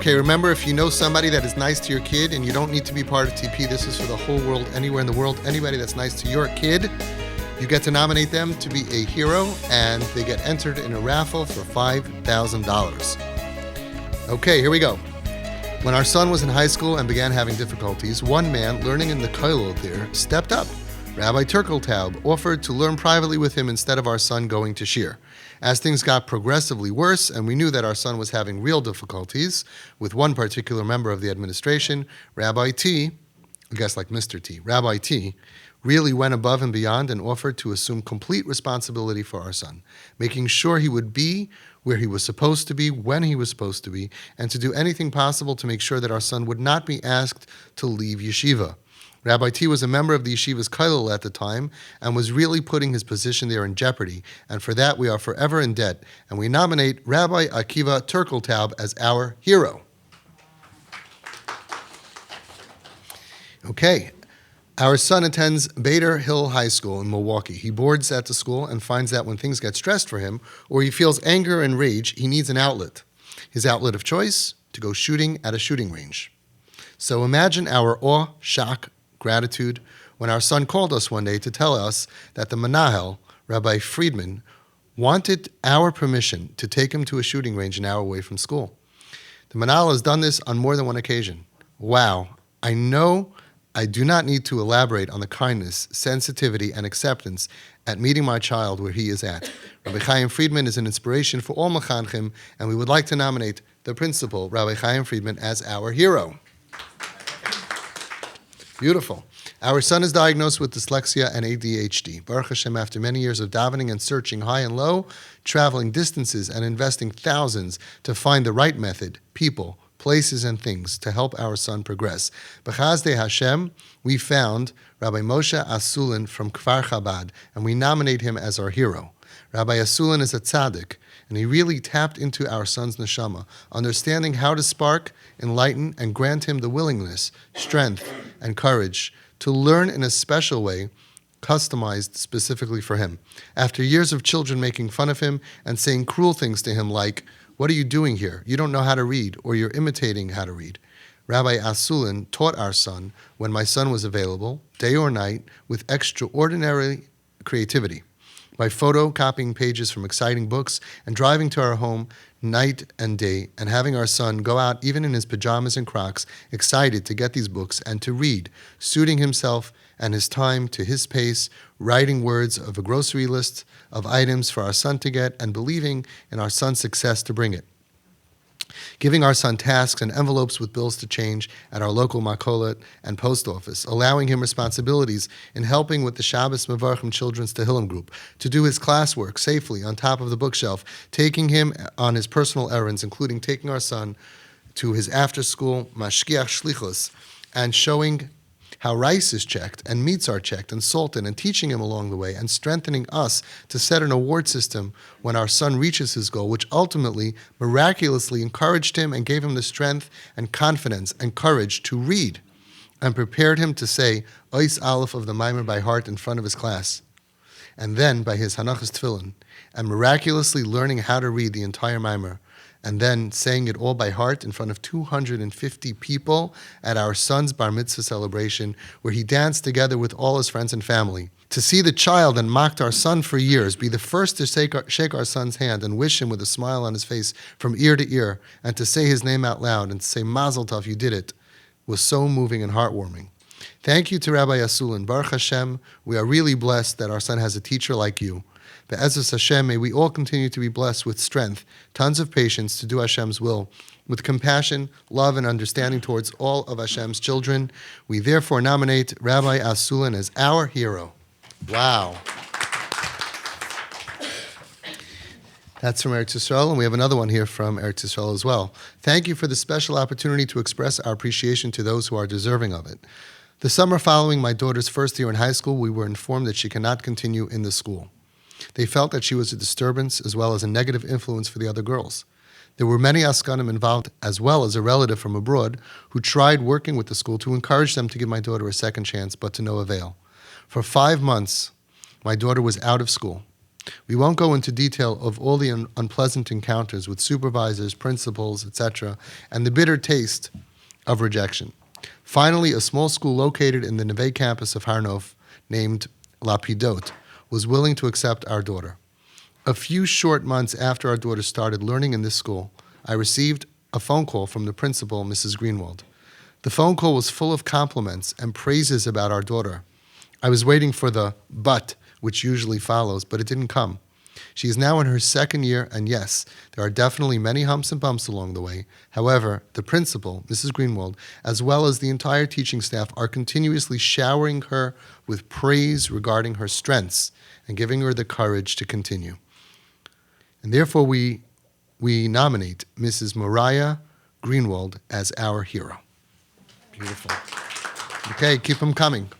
Okay, remember, if you know somebody that is nice to your kid, and you don't need to be part of TP, this is for the whole world, anywhere in the world, anybody that's nice to your kid, you get to nominate them to be a hero, and they get entered in a raffle for $5,000. Okay, here we go. When our son was in high school and began having difficulties, one man learning in the kollel there stepped up. Rabbi Turkeltaub offered to learn privately with him instead of our son going to shir. As things got progressively worse, and we knew that our son was having real difficulties with one particular member of the administration, Rabbi T, I guess like Mr. T, Rabbi T, really went above and beyond and offered to assume complete responsibility for our son, making sure he would be where he was supposed to be, when he was supposed to be, and to do anything possible to make sure that our son would not be asked to leave yeshiva. Rabbi T was a member of the yeshiva's kollel at the time and was really putting his position there in jeopardy, and for that we are forever in debt, and we nominate Rabbi Akiva Turkeltaub as our hero. Okay. Our son attends Bader Hill High School in Milwaukee. He boards at the school and finds that when things get stressed for him, or he feels anger and rage, he needs an outlet. His outlet of choice? To go shooting at a shooting range. So imagine our awe, shock, gratitude when our son called us one day to tell us that the Manahel, Rabbi Friedman, wanted our permission to take him to a shooting range an hour away from school. The Manahel has done this on more than one occasion. Wow, I know I do not need to elaborate on the kindness, sensitivity, and acceptance at meeting my child where he is at. Rabbi Chaim Friedman is an inspiration for all mechanchim, and we would like to nominate the principal, Rabbi Chaim Friedman, as our hero. Beautiful. Our son is diagnosed with dyslexia and ADHD. Baruch Hashem, after many years of davening and searching high and low, traveling distances and investing thousands to find the right method, people, places, and things to help our son progress. B'chazdei Hashem, we found Rabbi Moshe Asulin from Kfar Chabad, and we nominate him as our hero. Rabbi Asulin is a tzaddik, and he really tapped into our son's neshama, understanding how to spark, enlighten, and grant him the willingness, strength, and courage to learn in a special way, customized specifically for him. After years of children making fun of him and saying cruel things to him like, "What are you doing here? You don't know how to read," or "You're imitating how to read," Rabbi Asulin taught our son, when my son was available, day or night, with extraordinary creativity, by photocopying pages from exciting books and driving to our home night and day and having our son go out even in his pajamas and Crocs, excited to get these books and to read, suiting himself and his time to his pace, writing words of a grocery list of items for our son to get and believing in our son's success to bring it. Giving our son tasks and envelopes with bills to change at our local makolet and post office, allowing him responsibilities in helping with the Shabbos Mevarchim Children's Tehillim group, to do his classwork safely on top of the bookshelf, taking him on his personal errands, including taking our son to his after-school mashkiach shlichus, and showing how rice is checked and meats are checked and salted, and teaching him along the way and strengthening us to set an award system when our son reaches his goal, which ultimately miraculously encouraged him and gave him the strength and confidence and courage to read and prepared him to say Ois Aleph of the Maimer by heart in front of his class, and then by his Hanachas Tefillin, and miraculously learning how to read the entire Maimer, and then saying it all by heart in front of 250 people at our son's bar mitzvah celebration, where he danced together with all his friends and family. To see the child and mocked our son for years be the first to shake our son's hand and wish him with a smile on his face from ear to ear, and to say his name out loud and to say Mazel Tov, you did it, was so moving and heartwarming. Thank you to Rabbi Asulin. Baruch Hashem, we are really blessed that our son has a teacher like you. Be'ezus Hashem, may we all continue to be blessed with strength, tons of patience to do Hashem's will, with compassion, love, and understanding towards all of Hashem's children. We therefore nominate Rabbi Asulin as our hero. Wow. That's from Eretz Yisrael, and we have another one here from Eretz Yisrael as well. Thank you for the special opportunity to express our appreciation to those who are deserving of it. The summer following my daughter's first year in high school, we were informed that she cannot continue in the school. They felt that she was a disturbance as well as a negative influence for the other girls. There were many Askanim involved, as well as a relative from abroad, who tried working with the school to encourage them to give my daughter a second chance, but to no avail. For 5 months, my daughter was out of school. We won't go into detail of all the unpleasant encounters with supervisors, principals, etc., and the bitter taste of rejection. Finally, a small school located in the Neve campus of Har Nof named Lapidot was willing to accept our daughter. A few short months after our daughter started learning in this school, I received a phone call from the principal, Mrs. Greenwald. The phone call was full of compliments and praises about our daughter. I was waiting for the but, which usually follows, but it didn't come. She is now in her second year, and yes, there are definitely many humps and bumps along the way. However, the principal, Mrs. Greenwald, as well as the entire teaching staff are continuously showering her with praise regarding her strengths and giving her the courage to continue. And therefore, we nominate Mrs. Mariah Greenwald as our hero. Beautiful. Okay, keep them coming.